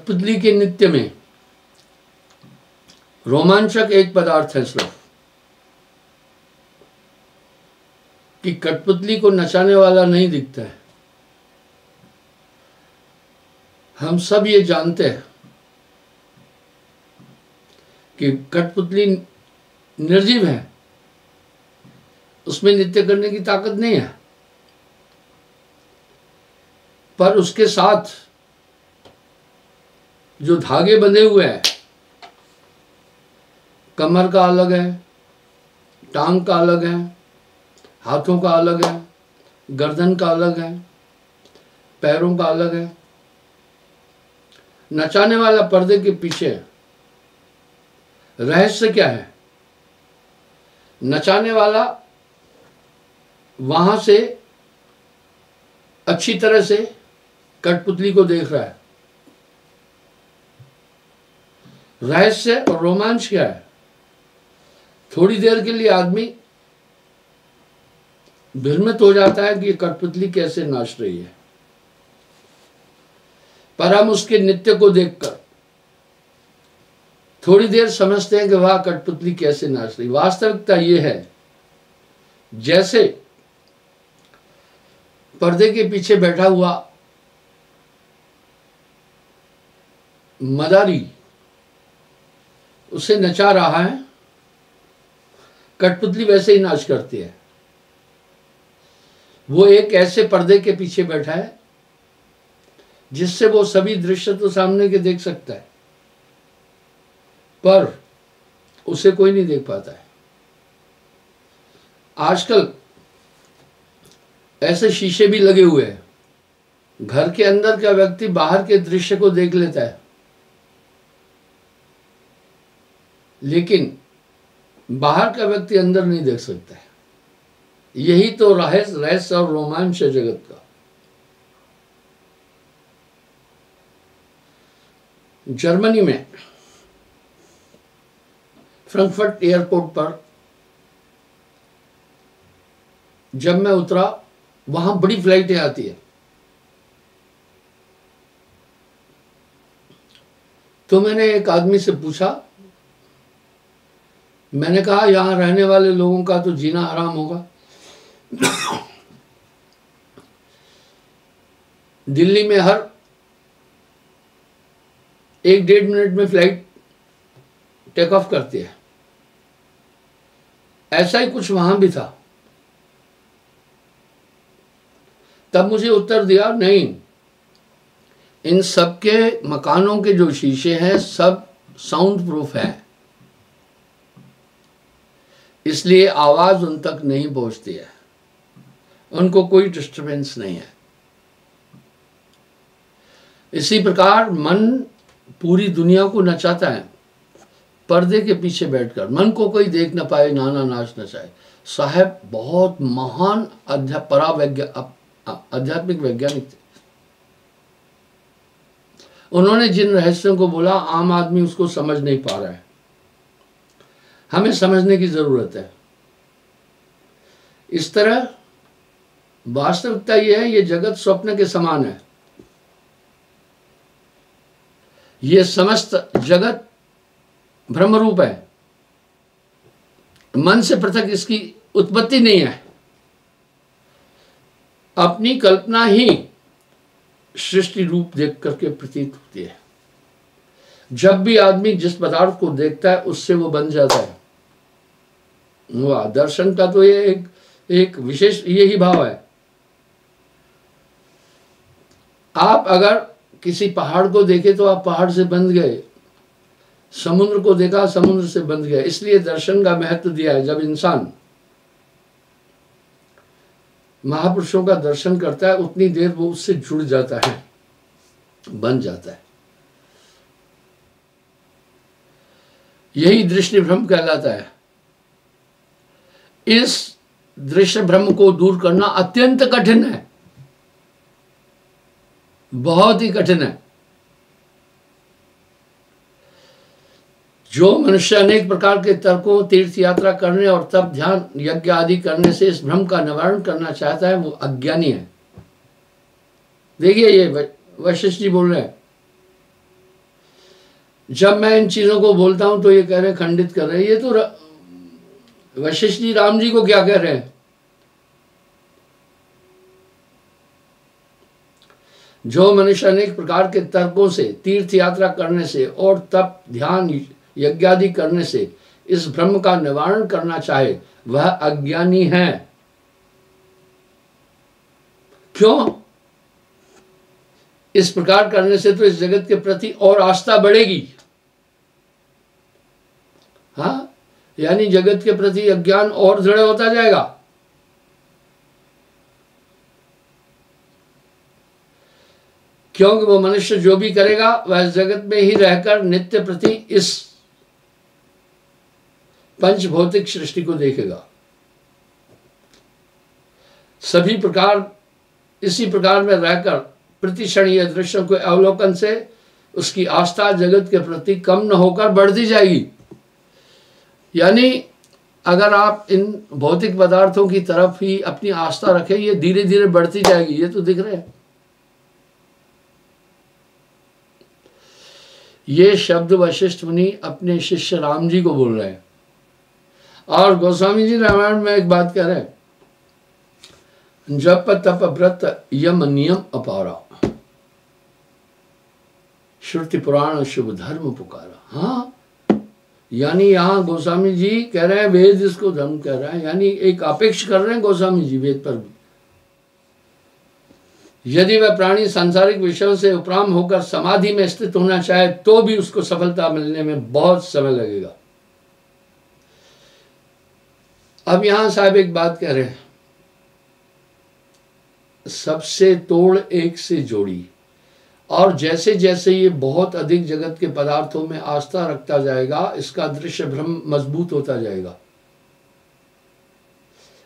कठपुतली के नृत्य में रोमांचक एक पदार्थ है सिर्फ कि कठपुतली को नचाने वाला नहीं दिखता है। हम सब ये जानते हैं कि कठपुतली निर्जीव है, उसमें नृत्य करने की ताकत नहीं है, पर उसके साथ जो धागे बंधे हुए हैं, कमर का अलग है, टांग का अलग है, हाथों का अलग है, गर्दन का अलग है, पैरों का अलग है। नचाने वाला पर्दे के पीछे रहस्य क्या है? नचाने वाला वहां से अच्छी तरह से कठपुतली को देख रहा है। रहस्य और रोमांच क्या है? थोड़ी देर के लिए आदमी भ्रमित हो जाता है कि ये कठपुतली कैसे नाच रही है, पर हम उसके नृत्य को देखकर थोड़ी देर समझते हैं कि वह कठपुतली कैसे नाच रही। वास्तविकता ये है, जैसे पर्दे के पीछे बैठा हुआ मदारी उसे नचा रहा है, कठपुतली वैसे ही नाच करती है। वो एक ऐसे पर्दे के पीछे बैठा है जिससे वो सभी दृश्य तो सामने के देख सकता है, पर उसे कोई नहीं देख पाता है। आजकल ऐसे शीशे भी लगे हुए हैं, घर के अंदर का व्यक्ति बाहर के दृश्य को देख लेता है, लेकिन बाहर का व्यक्ति अंदर नहीं देख सकता है। यही तो रहस्य और रोमांच है जगत का। जर्मनी में फ्रैंकफर्ट एयरपोर्ट पर जब मैं उतरा, वहां बड़ी फ्लाइटें आती है, तो मैंने एक आदमी से पूछा, मैंने कहा यहां रहने वाले लोगों का तो जीना हराम होगा। दिल्ली में हर 1-1.5 मिनट में फ्लाइट टेक ऑफ करती है, ऐसा ही कुछ वहां भी था। तब मुझे उत्तर दिया, नहीं, इन सब के मकानों के जो शीशे हैं सब साउंड प्रूफ हैं, इसलिए आवाज उन तक नहीं पहुंचती है, उनको कोई डिस्टरबेंस नहीं है। इसी प्रकार मन पूरी दुनिया को नचाता है, पर्दे के पीछे बैठकर। मन को कोई देख न पाए, नाना नाच नचाए। साहब बहुत महान आध्यात्मिक वैज्ञानिक थे। उन्होंने जिन रहस्यों को बोला, आम आदमी उसको समझ नहीं पा रहा है। हमें समझने की जरूरत है। इस तरह वास्तविकता यह है, ये जगत स्वप्न के समान है। ये समस्त जगत भ्रमरूप है, मन से पृथक इसकी उत्पत्ति नहीं है। अपनी कल्पना ही सृष्टि रूप देख करके प्रतीत होती है। जब भी आदमी जिस पदार्थ को देखता है उससे वो बन जाता है। वाह, दर्शन का तो ये एक विशेष यही भाव है। आप अगर किसी पहाड़ को देखे तो आप पहाड़ से बंध गए, समुद्र को देखा समुद्र से बंध गए। इसलिए दर्शन का महत्व दिया है। जब इंसान महापुरुषों का दर्शन करता है उतनी देर वो उससे जुड़ जाता है, बन जाता है। यही दृष्टि भ्रम कहलाता है। इस दृश्य भ्रम को दूर करना अत्यंत कठिन है, बहुत ही कठिन है। जो मनुष्य अनेक प्रकार के तर्कों, तीर्थ यात्रा करने और तप ध्यान यज्ञ आदि करने से इस भ्रम का निवारण करना चाहता है वो अज्ञानी है। देखिए ये वशिष्ठ जी बोल रहे हैं, जब मैं इन चीजों को बोलता हूं तो ये कह रहे हैं, खंडित कर रहे हैं। ये तो वशिष्ठ जी राम जी को क्या कह रहे हैं? जो मनुष्य अनेक प्रकार के तर्कों से, तीर्थ यात्रा करने से और तप ध्यान यज्ञादि करने से इस भ्रम का निवारण करना चाहे, वह अज्ञानी है। क्यों? इस प्रकार करने से तो इस जगत के प्रति और आस्था बढ़ेगी। हाँ, यानी जगत के प्रति अज्ञान और दृढ़ होता जाएगा। क्योंकि वो मनुष्य जो भी करेगा वह इस जगत में ही रहकर नित्य प्रति इस पंच भौतिक सृष्टि को देखेगा। सभी प्रकार इसी प्रकार में रहकर प्रतिक्षणीय दृश्यों के अवलोकन से उसकी आस्था जगत के प्रति कम न होकर बढ़ती जाएगी। यानी अगर आप इन भौतिक पदार्थों की तरफ ही अपनी आस्था रखें, ये धीरे धीरे बढ़ती जाएगी। ये तो दिख रहे हैं। ये शब्द वशिष्ठ मुनि अपने शिष्य राम जी को बोल रहे हैं। और गोस्वामी जी रामायण में एक बात कह रहे हैं, जप तप व्रत यम नियम अपारा, श्रुति पुराण शुभ धर्म पुकारा। हाँ, यानी यहां गोस्वामी जी कह रहे हैं वेद इसको धर्म कह रहा है, यानी एक अपेक्ष कर रहे हैं गोस्वामी जी वेद पर भी। यदि वह प्राणी सांसारिक विषयों से उपराम होकर समाधि में स्थित होना चाहे तो भी उसको सफलता मिलने में बहुत समय लगेगा। अब यहां साहब एक बात कह रहे हैं, सबसे तोड़ एक से जोड़ी। और जैसे जैसे ये बहुत अधिक जगत के पदार्थों में आस्था रखता जाएगा, इसका दृश्य भ्रम मजबूत होता जाएगा।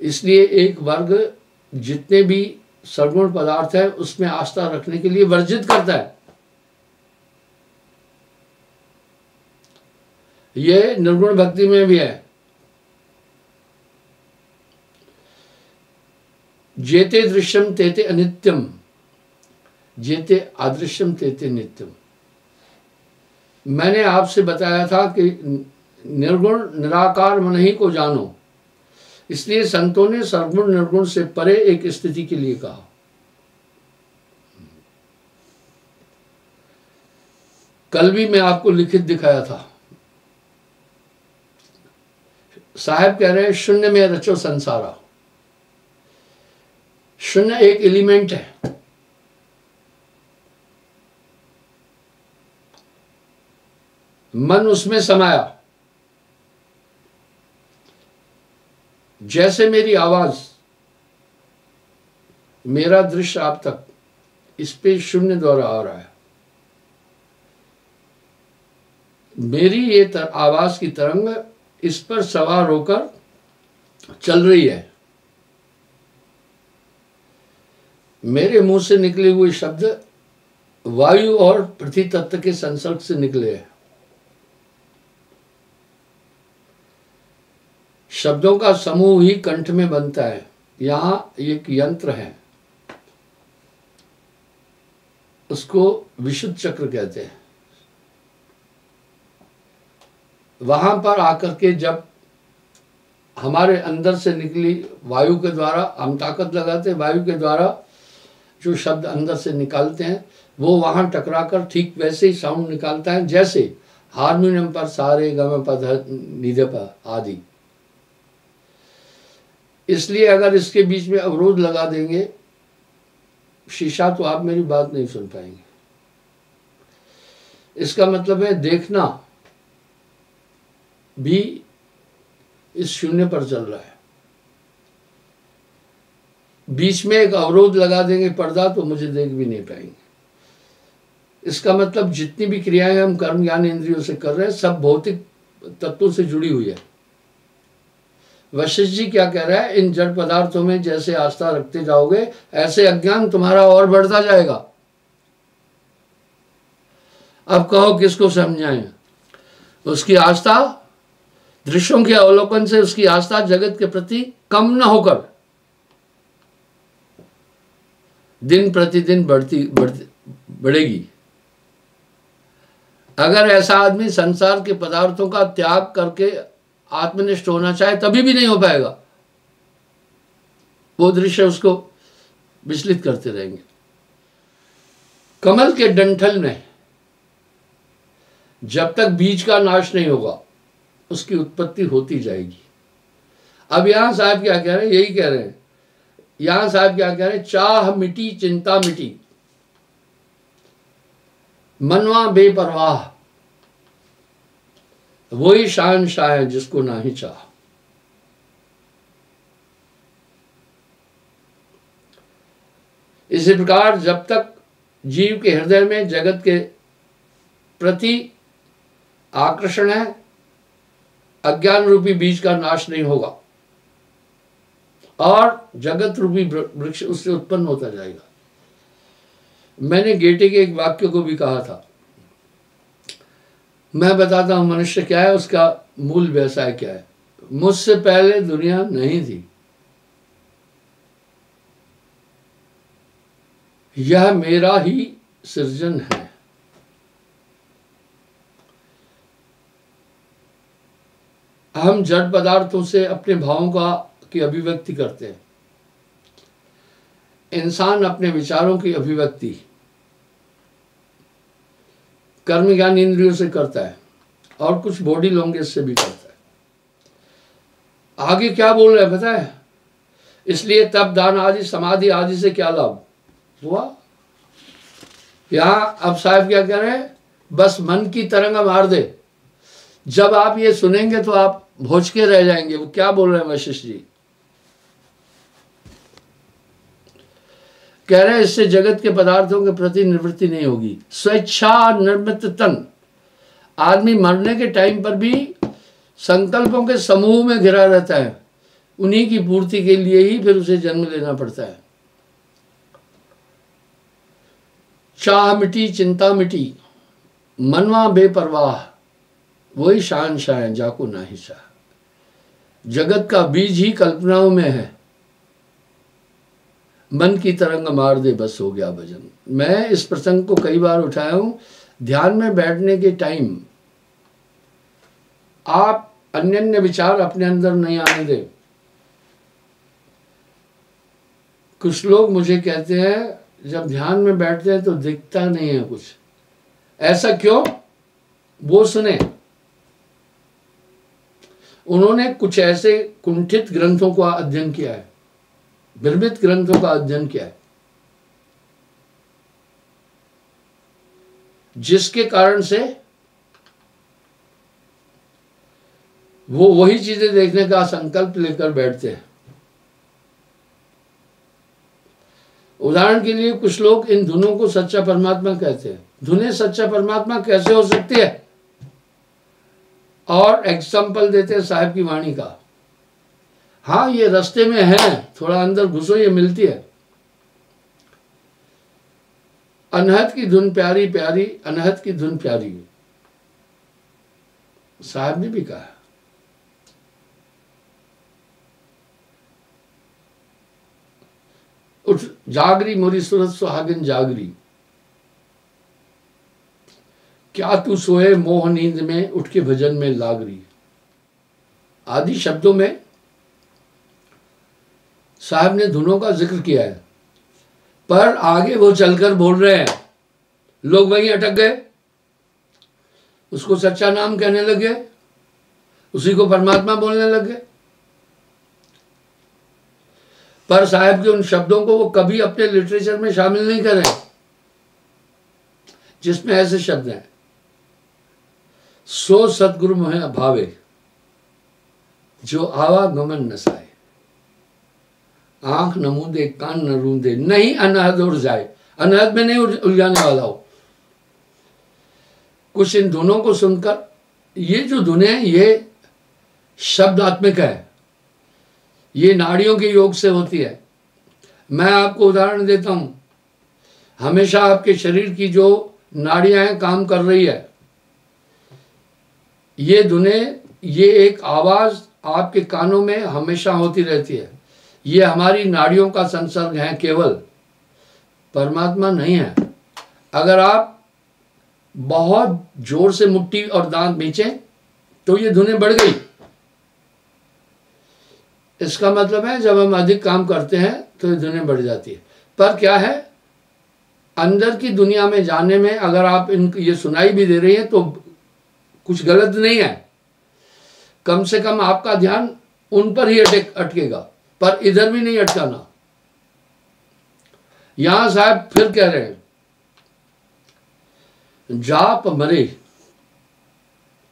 इसलिए एक वर्ग जितने भी सगुण पदार्थ है उसमें आस्था रखने के लिए वर्जित करता है। ये निर्गुण भक्ति में भी है। जेते दृश्यम तेते अनित्यम, जेते अदृश्यम तेते नित्यम। मैंने आपसे बताया था कि निर्गुण निराकार मन ही को जानो, इसलिए संतों ने सर्वगुण निर्गुण से परे एक स्थिति के लिए कहा। कल भी मैं आपको लिखित दिखाया था। साहब कह रहे हैं शून्य में रचो संसारा। शून्य एक एलिमेंट है। मन उसमें समाया। जैसे मेरी आवाज, मेरा दृश्य आप तक, इस पे शून्य द्वारा आ रहा है। मेरी ये आवाज की तरंग इस पर सवार होकर चल रही है। मेरे मुंह से निकले हुए शब्द वायु और पृथ्वी तत्व के संसर्ग से निकले हैं। शब्दों का समूह ही कंठ में बनता है। यहां एक यंत्र है, उसको विशुद्ध चक्र कहते हैं। वहां पर आकर के जब हमारे अंदर से निकली वायु के द्वारा हम ताकत लगाते हैं, वायु के द्वारा जो शब्द अंदर से निकालते हैं वो वहां टकराकर ठीक वैसे ही साउंड निकालता है जैसे हारमोनियम पर सारे गम पध निध प आदि। इसलिए अगर इसके बीच में अवरोध लगा देंगे शीशा, तो आप मेरी बात नहीं सुन पाएंगे। इसका मतलब है देखना भी इस शून्य पर चल रहा है। बीच में एक अवरोध लगा देंगे पर्दा, तो मुझे देख भी नहीं पाएंगे। इसका मतलब जितनी भी क्रियाएं हम कर्म ज्ञान इंद्रियों से कर रहे हैं सब भौतिक तत्वों से जुड़ी हुई है। वशिष्ठ जी क्या कह रहा है, इन जड़ पदार्थों में जैसे आस्था रखते जाओगे ऐसे अज्ञान तुम्हारा और बढ़ता जाएगा। अब कहो किसको समझाएं? उसकी आस्था दृश्यों के अवलोकन से उसकी आस्था जगत के प्रति कम न होकर दिन प्रतिदिन बढ़ेगी। अगर ऐसा आदमी संसार के पदार्थों का त्याग करके आत्मनिष्ठ होना चाहे तभी भी नहीं हो पाएगा। वो दृश्य उसको विचलित करते रहेंगे। कमल के डंठल में जब तक बीज का नाश नहीं होगा उसकी उत्पत्ति होती जाएगी। अब यहां साहब क्या कह रहे हैं, यही कह रहे हैं। यहां साहब क्या कह रहे हैं, चाह मिटी चिंता मिटी, मनवा बेपरवाह, वही शहंशाह है जिसको ना ही चाह। इसी प्रकार जब तक जीव के हृदय में जगत के प्रति आकर्षण है, अज्ञान रूपी बीज का नाश नहीं होगा और जगत रूपी वृक्ष उससे उत्पन्न होता जाएगा। मैंने गेटे के एक वाक्य को भी कहा था, मैं बताता हूं मनुष्य क्या है, उसका मूल व्यवसाय क्या है। मुझसे पहले दुनिया नहीं थी, यह मेरा ही सृजन है। हम जड़ पदार्थों से अपने भावों की अभिव्यक्ति करते हैं। इंसान अपने विचारों की अभिव्यक्ति कर्म ज्ञान इंद्रियों से करता है और कुछ बॉडी लैंग्वेज से भी करता है। आगे क्या बोल रहे हैं पता है, इसलिए तप दान आदि समाधि आदि से क्या लाभ हुआ। यहां अब साहब क्या कह रहे हैं, बस मन की तरंग मार दे। जब आप ये सुनेंगे तो आप भोज के रह जाएंगे। वो क्या बोल रहे हैं वशिष्ठ जी, कह रहे हैं इससे जगत के पदार्थों के प्रति निवृत्ति नहीं होगी। स्वेच्छा निर्मित तन, आदमी मरने के टाइम पर भी संकल्पों के समूह में घिरा रहता है, उन्हीं की पूर्ति के लिए ही फिर उसे जन्म लेना पड़ता है। चाह मिटी चिंता मिटी, मनवा बेपरवाह, वही शहंशाह है जाको नाही चाह। जगत का बीज ही कल्पनाओं में है, मन की तरंग मार दे बस हो गया भजन। मैं इस प्रसंग को कई बार उठाया हूं। ध्यान में बैठने के टाइम आप अन्य विचार अपने अंदर नहीं आने दे। कुछ लोग मुझे कहते हैं जब ध्यान में बैठते हैं तो दिखता नहीं है कुछ, ऐसा क्यों, वो सुने। उन्होंने कुछ ऐसे कुंठित ग्रंथों का अध्ययन किया है, विरमित ग्रंथों का अध्ययन किया है, जिसके कारण से वो वही चीजें देखने का संकल्प लेकर बैठते हैं। उदाहरण के लिए कुछ लोग इन धुनों को सच्चा परमात्मा कहते हैं। धुनें सच्चा परमात्मा कैसे हो सकती है, और एग्जाम्पल देते हैं साहब की वाणी का। हाँ ये रास्ते में है, थोड़ा अंदर घुसो, ये मिलती है। अनहद की धुन प्यारी प्यारी, अनहद की धुन प्यारी, साहब ने भी कहा। उठ जागरी मोरी सूरत सुहागिन जागरी, क्या तू सोए मोह नींद में, उठ के भजन में लागरी। आदि शब्दों में साहब ने धुनों का जिक्र किया है, पर आगे वो चलकर बोल रहे हैं, लोग वहीं अटक गए, उसको सच्चा नाम कहने लगे, उसी को परमात्मा बोलने लगे। पर साहब के उन शब्दों को वो कभी अपने लिटरेचर में शामिल नहीं करें जिसमें ऐसे शब्द हैं, सो सतगुरु मोहे अभावे, जो आवागमन नसाए, आंख न मूंदे कान न रूंदे, नहीं अनहद उड़ जाए। अनहद में नहीं उलझाने वाला हो। कुछ इन धुनों को सुनकर, ये जो धुनें हैं ये शब्दात्मक है, ये नाड़ियों के योग से होती है। मैं आपको उदाहरण देता हूं, हमेशा आपके शरीर की जो नाड़ियां हैं काम कर रही है, ये धुनें, ये एक आवाज आपके कानों में हमेशा होती रहती है। ये हमारी नाड़ियों का संसर्ग है केवल, परमात्मा नहीं है। अगर आप बहुत जोर से मुट्ठी और दांत खींचे तो ये धुनें बढ़ गई। इसका मतलब है जब हम अधिक काम करते हैं तो ये धुनें बढ़ जाती है। पर क्या है, अंदर की दुनिया में जाने में अगर आप ये सुनाई भी दे रही है तो कुछ गलत नहीं है, कम से कम आपका ध्यान उन पर ही अटकेगा, पर इधर भी नहीं अटकाना। यहां साहब फिर कह रहे हैं, जाप मरे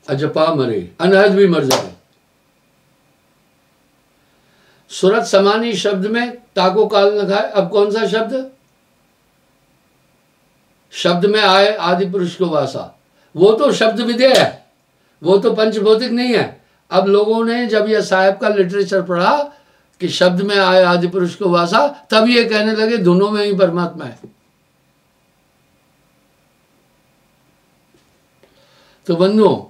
अजपा मरे, अनहद भी मर जाए। सूरत समानी शब्द में ताको काल लगा है। अब कौन सा शब्द? शब्द में आए आदि पुरुष को वासा, वो तो शब्द विधेय है, वो तो पंचभौतिक नहीं है। अब लोगों ने जब यह साहब का लिटरेचर पढ़ा कि शब्द में आए आदि पुरुष को वासा, तब ये कहने लगे दोनों में ही परमात्मा है। तो बंधुओं,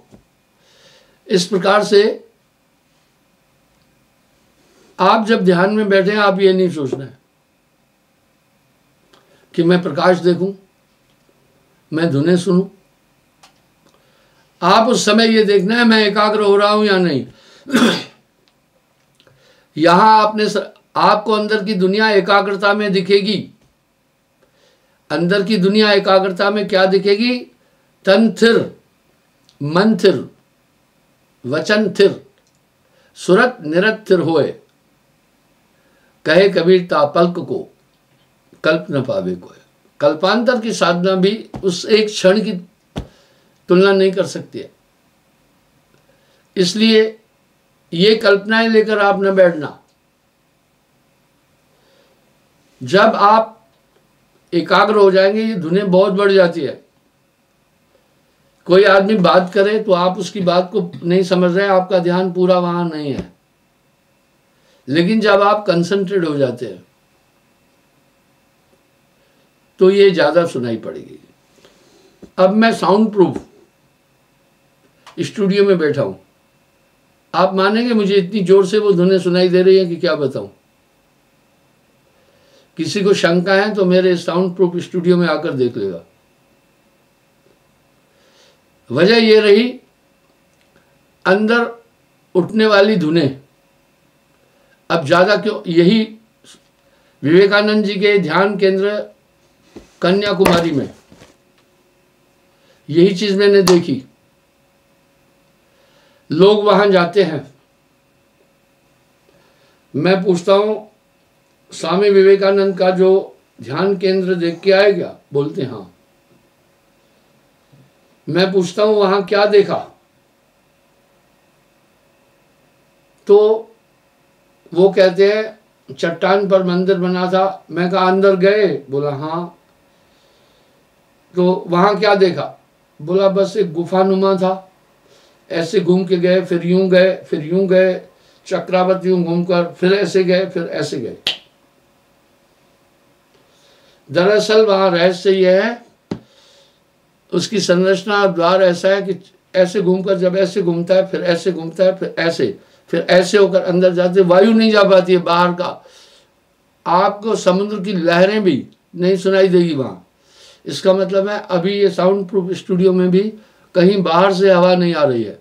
इस प्रकार से आप जब ध्यान में बैठे हैं, आप ये नहीं सोचना है कि मैं प्रकाश देखूं, मैं धुनें सुनूं। आप उस समय ये देखना है मैं एकाग्र हो रहा हूं या नहीं। यहां आपको अंदर की दुनिया एकाग्रता में दिखेगी। अंदर की दुनिया एकाग्रता में क्या दिखेगी? तन थिर, मन थिर, वचन थिर, सुरत निरत होए, कहे कबीर तापल्क को कल्प न पावे कोई। कल्पांतर की साधना भी उस एक क्षण की तुलना नहीं कर सकती है। इसलिए ये कल्पनाएं लेकर आप न बैठना। जब आप एकाग्र हो जाएंगे, ये धुनें बहुत बढ़ जाती है। कोई आदमी बात करे तो आप उसकी बात को नहीं समझ रहे, आपका ध्यान पूरा वहां नहीं है। लेकिन जब आप कंसंट्रेट हो जाते हैं तो ये ज्यादा सुनाई पड़ेगी। अब मैं साउंड प्रूफ स्टूडियो में बैठा हूं, आप मानेंगे मुझे इतनी जोर से वो धुनें सुनाई दे रही है कि क्या बताऊं। किसी को शंका है तो मेरे साउंड प्रूफ स्टूडियो में आकर देख लेगा। वजह ये रही, अंदर उठने वाली धुनें अब ज्यादा क्यों, यही विवेकानंद जी के ध्यान केंद्र कन्याकुमारी में यही चीज मैंने देखी। लोग वहां जाते हैं, मैं पूछता हूं स्वामी विवेकानंद का जो ध्यान केंद्र देख के आए क्या? बोलते हैं हाँ। मैं पूछता हूं वहां क्या देखा? तो वो कहते हैं चट्टान पर मंदिर बना था। मैं कहा अंदर गए? बोला हाँ। तो वहां क्या देखा? बोला बस एक गुफानुमा था, ऐसे घूम के गए, फिर यूं गए, फिर यूं गए, चक्रावत यूं घूमकर, फिर ऐसे गए, फिर ऐसे गए। दरअसल वहां रहस्य यह है, उसकी संरचना द्वार ऐसा है कि ऐसे घूमकर जब ऐसे घूमता है, फिर ऐसे घूमता है, फिर ऐसे होकर अंदर जाते, वायु नहीं जा पाती है बाहर का। आपको समुद्र की लहरें भी नहीं सुनाई देगी वहां। इसका मतलब है अभी ये साउंड प्रूफ स्टूडियो में भी कहीं बाहर से हवा नहीं आ रही है,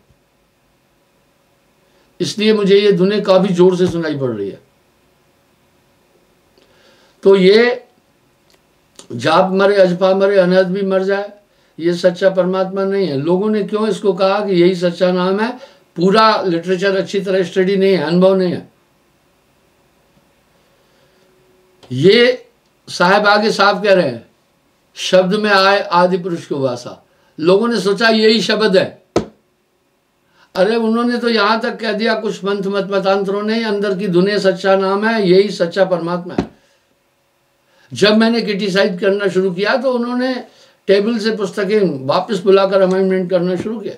इसलिए मुझे ये धुनें काफी जोर से सुनाई पड़ रही है। तो ये जाप मरे अजपा मरे, अनहद भी मर जाए, ये सच्चा परमात्मा नहीं है। लोगों ने क्यों इसको कहा कि यही सच्चा नाम है? पूरा लिटरेचर अच्छी तरह स्टडी नहीं है, अनुभव नहीं है। ये साहब आगे साफ कह रहे हैं, शब्द में आए आदि पुरुष को वासा। लोगों ने सोचा यही शब्द है। अरे उन्होंने तो यहां तक कह दिया कुछ मतांतरों ने, अंदर की धुनें सच्चा नाम है, यही सच्चा परमात्मा है। जब मैंने क्रिटिसाइज करना शुरू किया तो उन्होंने टेबल से पुस्तकें वापस बुलाकर अमेंडमेंट करना शुरू किया।